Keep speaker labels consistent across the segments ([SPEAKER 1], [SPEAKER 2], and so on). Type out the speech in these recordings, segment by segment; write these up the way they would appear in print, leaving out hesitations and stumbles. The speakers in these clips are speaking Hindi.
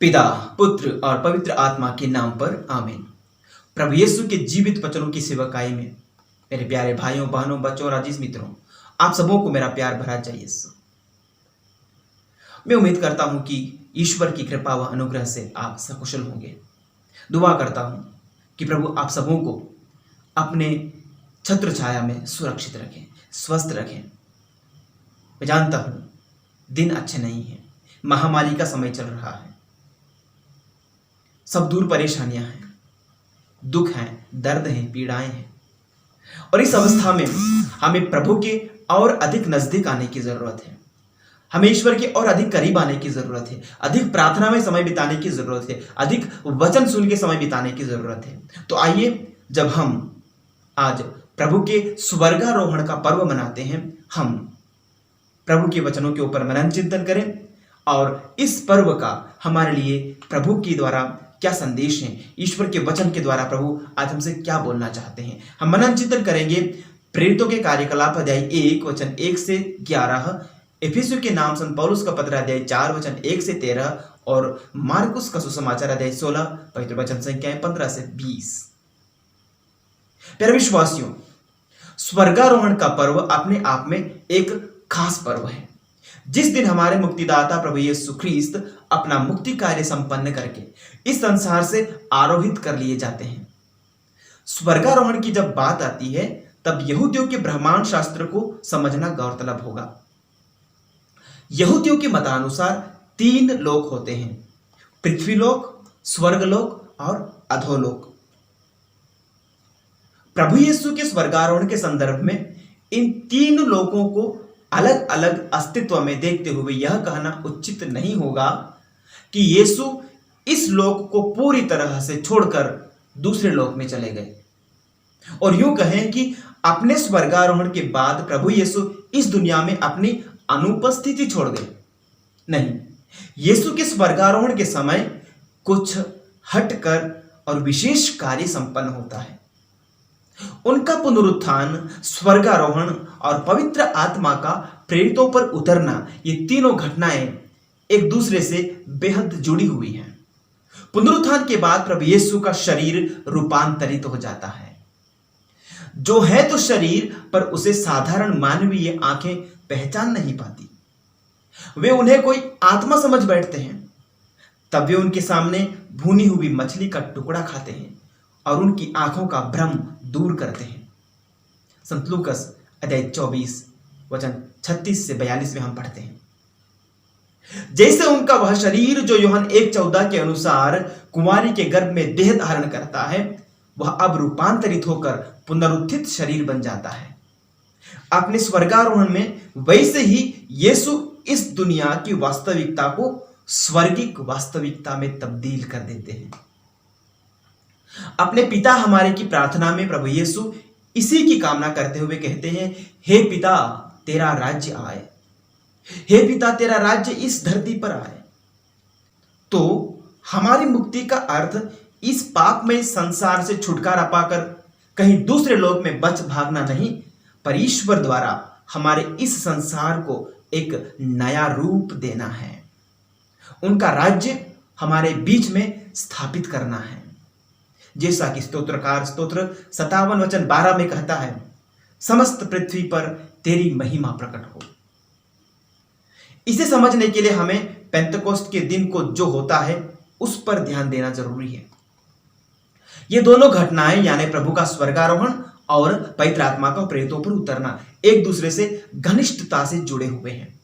[SPEAKER 1] पिता, पुत्र और पवित्र आत्मा के नाम पर आमीन। प्रभु यीशु के जीवित वचनों की सेवकाई में मेरे प्यारे भाइयों, बहनों, बच्चों और अजीज मित्रों, आप सबों को मेरा प्यार भरा जय यीशु। मैं उम्मीद करता हूं कि ईश्वर की कृपा व अनुग्रह से आप सकुशल होंगे। दुआ करता हूं कि प्रभु आप सबों को अपने छत्र छाया में सुरक्षित रखें, स्वस्थ रखें। मैं जानता हूं दिन अच्छे नहीं हैं, महामारी का समय चल रहा है, सब दूर परेशानियां हैं, दुख हैं, दर्द हैं, पीड़ाएं हैं, और इस अवस्था में हमें प्रभु के और अधिक नजदीक आने की जरूरत है। हमें ईश्वर के और अधिक करीब आने की जरूरत है, अधिक प्रार्थना में समय बिताने की जरूरत है, अधिक वचन सुन के समय बिताने की जरूरत है। तो आइए, जब हम आज प्रभु के स्वर्गारोहण का पर्व मनाते हैं, हम प्रभु के वचनों के ऊपर मनन चिंतन करें और इस पर्व का हमारे लिए प्रभु के द्वारा क्या संदेश है, ईश्वर के वचन के द्वारा प्रभु आज हमसे क्या बोलना चाहते हैं, हम मनन चिंतन करेंगे। प्रेरितों के कार्यकलाप अध्याय 1 वचन 1 से 11, इफिसियों के नाम संत पौलुस का पत्र अध्याय 4 वचन 1 से 13 और मार्कुस का सुसमाचार अध्याय 16 पवित्र वचन संख्याएं 15 से 20। प्यारे विश्वासियों, स्वर्गारोहण का पर्व अपने आप में एक खास पर्व है, जिस दिन हमारे मुक्तिदाता प्रभु यीशु ख्रीस्त अपना मुक्ति कार्य संपन्न करके इस संसार से आरोहित कर लिए जाते हैं। स्वर्गारोहण की जब बात आती है, तब यहूदियों के ब्रह्मांड शास्त्र को समझना गौरतलब होगा। यहूदियों के मतानुसार 3 लोक होते हैं, पृथ्वीलोक, स्वर्गलोक और अधोलोक। प्रभु यीशु के स्वर्गारोहण के संदर्भ में इन 3 लोकों को अलग अलग अस्तित्व में देखते हुए यह कहना उचित नहीं होगा कि यीशु इस लोक को पूरी तरह से छोड़कर दूसरे लोक में चले गए, और यूं कहें कि अपने स्वर्गारोहण के बाद प्रभु यीशु इस दुनिया में अपनी अनुपस्थिति छोड़ गए। नहीं, यीशु के स्वर्गारोहण के समय कुछ हटकर और विशेष कार्य संपन्न होता है। उनका पुनरुत्थान, स्वर्गारोहण और पवित्र आत्मा का प्रेरितों पर उतरना, ये तीनों घटनाएं एक दूसरे से बेहद जुड़ी हुई हैं। पुनरुत्थान के बाद प्रभु यीशु का शरीर रूपांतरित हो जाता है, जो है तो शरीर, पर उसे साधारण मानवीय आंखें पहचान नहीं पाती। वे उन्हें कोई आत्मा समझ बैठते हैं। तब वे उनके सामने भुनी हुई मछली का टुकड़ा खाते हैं और उनकी आंखों का भ्रम दूर करते हैं। संत लूकस अध्याय 24 वचन 36 से 42 में हम पढ़ते हैं, जैसे उनका वह शरीर जो यूहन्ना 1:14 के अनुसार कुंवारी के गर्भ में देह धारण करता है, वह अब रूपांतरित होकर पुनरुत्थित शरीर बन जाता है। अपने स्वर्गारोहण में वैसे ही यीशु इस दुनिया की वास्तविकता को स्वर्गिक वास्तविकता में तब्दील कर देते हैं। अपने पिता हमारे की प्रार्थना में प्रभु यीशु इसी की कामना करते हुए कहते हैं, हे पिता, तेरा राज्य आए, हे पिता, तेरा राज्य इस धरती पर आए। तो हमारी मुक्ति का अर्थ इस पापमय संसार से छुटकारा पाकर कहीं दूसरे लोक में बच भागना नहीं, पर ईश्वर द्वारा हमारे इस संसार को एक नया रूप देना है, उनका राज्य हमारे बीच में स्थापित करना है। जैसा कि स्तोत्रकार स्तोत्र 57 वचन 12 में कहता है, समस्त पृथ्वी पर तेरी महिमा प्रकट हो। इसे समझने के लिए हमें पेंतकोस्त के दिन को जो होता है उस पर ध्यान देना जरूरी है। ये दोनों घटनाएं, यानी प्रभु का स्वर्गारोहण और पवित्र आत्मा का प्रेरितों पर उतरना, एक दूसरे से घनिष्ठता से जुड़े हुए हैं।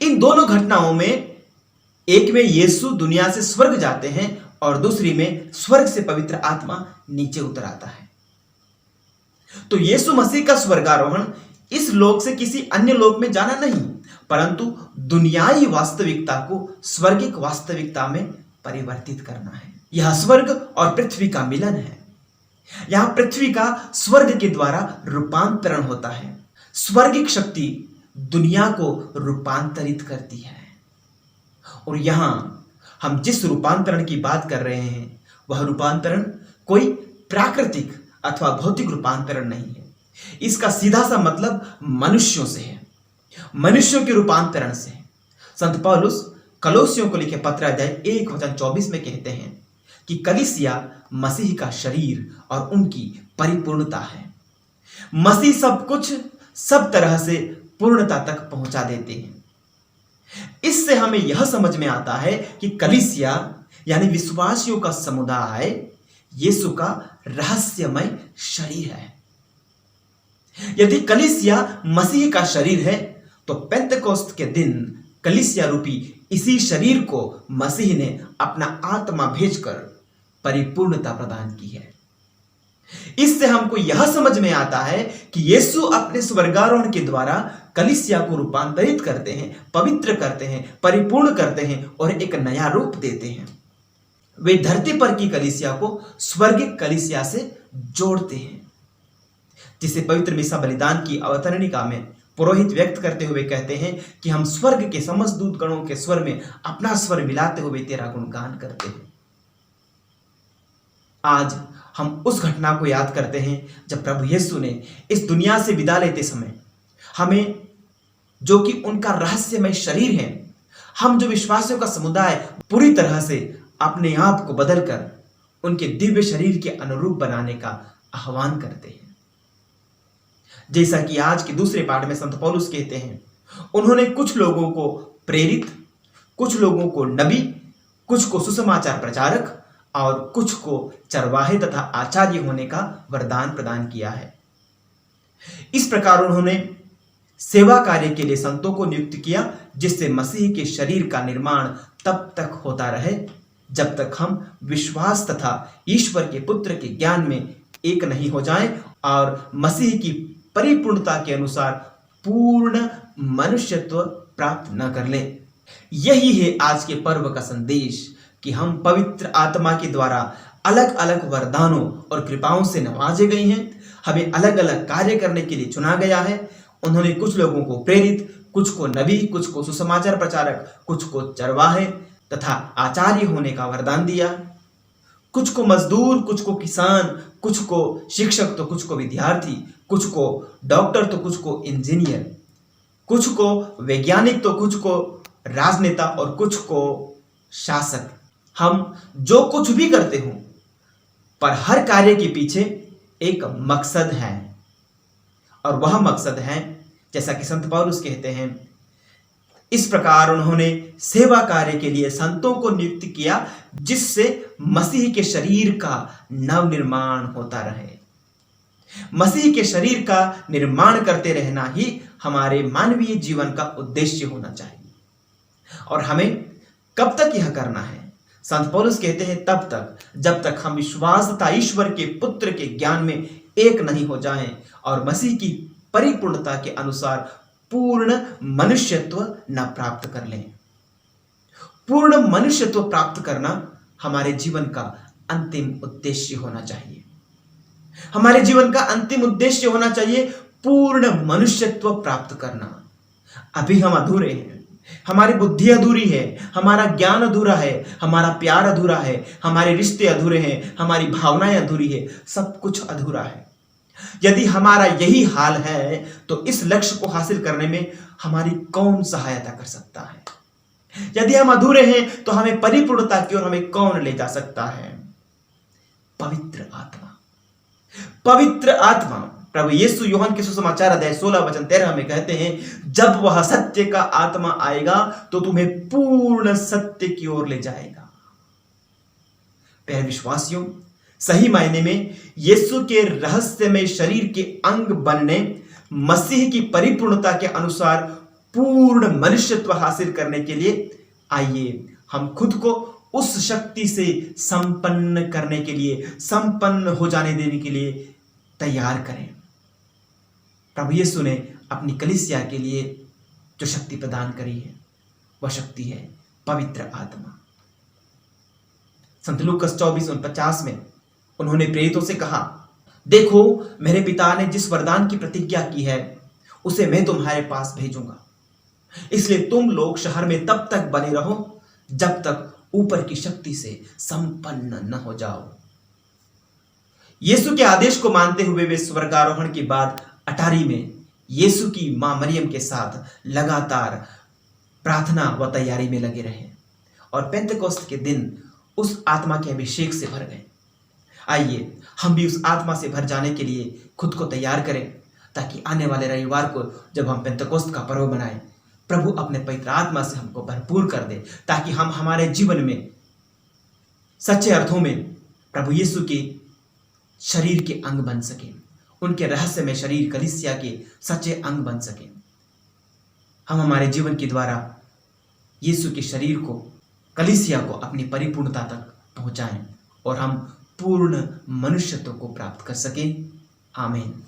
[SPEAKER 1] इन दोनों घटनाओं में एक में यीशु दुनिया से स्वर्ग जाते हैं और दूसरी में स्वर्ग से पवित्र आत्मा नीचे उतर आता है। तो यीशु मसीह का स्वर्गारोहण इस लोक से किसी अन्य लोक में जाना नहीं, परंतु दुनियाई वास्तविकता को स्वर्गिक वास्तविकता में परिवर्तित करना है। यह स्वर्ग और पृथ्वी का मिलन है। यहां पृथ्वी का स्वर्ग के द्वारा रूपांतरण होता है। स्वर्गिक शक्ति दुनिया को रूपांतरित करती है, और यहां हम जिस रूपांतरण की बात कर रहे हैं, वह रूपांतरण कोई प्राकृतिक अथवा भौतिक रूपांतरण नहीं है। इसका सीधा सा मतलब मनुष्यों से है, मनुष्यों के रूपांतरण से। संत पौलुस कलोसियों को लिखे पत्र अध्याय 1 वचन 24 में कहते हैं कि कलीसिया मसीह का शरीर और उनकी परिपूर्णता है। मसीह सब कुछ सब तरह से पूर्णता तक पहुंचा देते हैं। इससे हमें यह समझ में आता है कि कलीसिया यानी विश्वासियों का समुदाय यीशु का रहस्यमय शरीर है। यदि कलीसिया मसीह का शरीर है तो पेंतेकोस्त के दिन कलीसिया रूपी इसी शरीर को मसीह ने अपना आत्मा भेजकर परिपूर्णता प्रदान की है। इससे हमको यह समझ में आता है कि यीशु अपने स्वर्गारोहण के द्वारा कलीसिया को रूपांतरित करते हैं, पवित्र करते हैं, परिपूर्ण करते हैं और एक नया रूप देते हैं। वे धरती पर की कलीसिया को स्वर्गिक कलीसिया से जोड़ते हैं, जिसे पवित्र मिसा बलिदान की अवतरणिका में पुरोहित व्यक्त करते हुए कहते हैं कि हम स्वर्ग के समस्त दूत गणों के स्वर में अपना स्वर मिलाते हुए तेरा गुणगान करते हैं। आज हम उस घटना को याद करते हैं जब प्रभु यीशु ने इस दुनिया से विदा लेते समय हमें, जो कि उनका रहस्यमय शरीर है, हम जो विश्वासियों का समुदाय पूरी तरह से अपने आप को बदलकर उनके दिव्य शरीर के अनुरूप बनाने का आह्वान करते हैं। जैसा कि आज के दूसरे पाठ में संत पौलुस कहते हैं, उन्होंने कुछ लोगों को प्रेरित, कुछ लोगों को नबी, कुछ को सुसमाचार प्रचारक और कुछ को चरवाहे तथा आचार्य होने का वरदान प्रदान किया है। इस प्रकार उन्होंने सेवा कार्य के लिए संतों को नियुक्त किया, जिससे मसीह के शरीर का निर्माण तब तक होता रहे जब तक हम विश्वास तथा ईश्वर के पुत्र के ज्ञान में एक नहीं हो जाएं और मसीह की परिपूर्णता के अनुसार पूर्ण मनुष्यत्व प्राप्त न कर ले। यही है आज के पर्व का संदेश कि हम पवित्र आत्मा के द्वारा अलग अलग वरदानों और कृपाओं से नवाजे गए हैं। हमें अलग अलग कार्य करने के लिए चुना गया है। उन्होंने कुछ लोगों को प्रेरित, कुछ को नबी, कुछ को सुसमाचार प्रचारक, कुछ को चरवाहे तथा आचार्य होने का वरदान दिया। कुछ को मजदूर, कुछ को किसान, कुछ को शिक्षक तो कुछ को विद्यार्थी, कुछ को डॉक्टर तो कुछ को इंजीनियर, कुछ को वैज्ञानिक तो कुछ को राजनेता और कुछ को शासक। हम जो कुछ भी करते हो, पर हर कार्य के पीछे एक मकसद है, और वह मकसद है जैसा कि संत पौलुस कहते हैं, इस प्रकार उन्होंने सेवा कार्य के लिए संतों को नियुक्त किया, जिससे मसीह के शरीर का नव निर्माण होता रहे। मसीह के शरीर का निर्माण करते रहना ही हमारे मानवीय जीवन का उद्देश्य होना चाहिए। और हमें कब तक यह करना है? संत पौलुस कहते हैं, तब तक जब तक हम विश्वास तथा ईश्वर के पुत्र के ज्ञान में एक नहीं हो जाएं और मसीह की परिपूर्णता के अनुसार पूर्ण मनुष्यत्व न प्राप्त कर लें। पूर्ण मनुष्यत्व प्राप्त करना हमारे जीवन का अंतिम उद्देश्य होना चाहिए। हमारे जीवन का अंतिम उद्देश्य होना चाहिए पूर्ण मनुष्यत्व प्राप्त करना। अभी हम अधूरे हैं, हमारी बुद्धि अधूरी है, हमारा ज्ञान अधूरा है, हमारा प्यार अधूरा है, हमारे रिश्ते अधूरे हैं, हमारी भावनाएं अधूरी है, सब कुछ अधूरा है। यदि हमारा यही हाल है तो इस लक्ष्य को हासिल करने में हमारी कौन सहायता कर सकता है? यदि हम अधूरे हैं तो हमें परिपूर्णता की ओर हमें कौन ले जा सकता है? पवित्र आत्मा। पवित्र आत्मा। प्रभु यीशु यूहन्ना के सुसमाचार अध्याय 16 वचन 13 में कहते हैं, जब वह सत्य का आत्मा आएगा तो तुम्हें पूर्ण सत्य की ओर ले जाएगा। प्यारे विश्वासियों, सही मायने में यीशु के रहस्यमय शरीर के अंग बनने, मसीह की परिपूर्णता के अनुसार पूर्ण मनुष्यत्व हासिल करने के लिए आइए हम खुद को उस शक्ति से संपन्न करने के लिए, संपन्न हो जाने देने के लिए तैयार करें। प्रभु यीशु ने अपनी कलीसिया के लिए जो शक्ति प्रदान करी है, वह शक्ति है पवित्र आत्मा। संत लूकास 24:49 में उन्होंने प्रेरितों से कहा, देखो मेरे पिता ने जिस वरदान की प्रतिज्ञा की है उसे मैं तुम्हारे पास भेजूंगा, इसलिए तुम लोग शहर में तब तक बने रहो जब तक ऊपर की शक्ति से संपन्न न हो जाओ। यीशु के आदेश को मानते हुए वे स्वर्गारोहण के बाद अटारी में यीशु की मां मरियम के साथ लगातार प्रार्थना व तैयारी में लगे रहे। और पेंतेकोस्त के दिन उस आत्मा के अभिषेक से भर गए। आइए हम भी उस आत्मा से भर जाने के लिए खुद को तैयार करें, ताकि आने वाले रविवार को जब हम पेंतेकोस्त का पर्व मनाएं, प्रभु अपने पवित्र आत्मा से हमको भरपूर कर दे, ताकि हम हमारे जीवन में सच्चे अर्थों में प्रभु यीशु के शरीर के अंग बन सकें, उनके रहस्य में शरीर कलीसिया के सच्चे अंग बन सकें। हम हमारे जीवन के द्वारा यीशु के शरीर को, कलीसिया को अपनी परिपूर्णता तक पहुंचाएं और हम पूर्ण मनुष्यत्व को प्राप्त कर सकें। आमीन।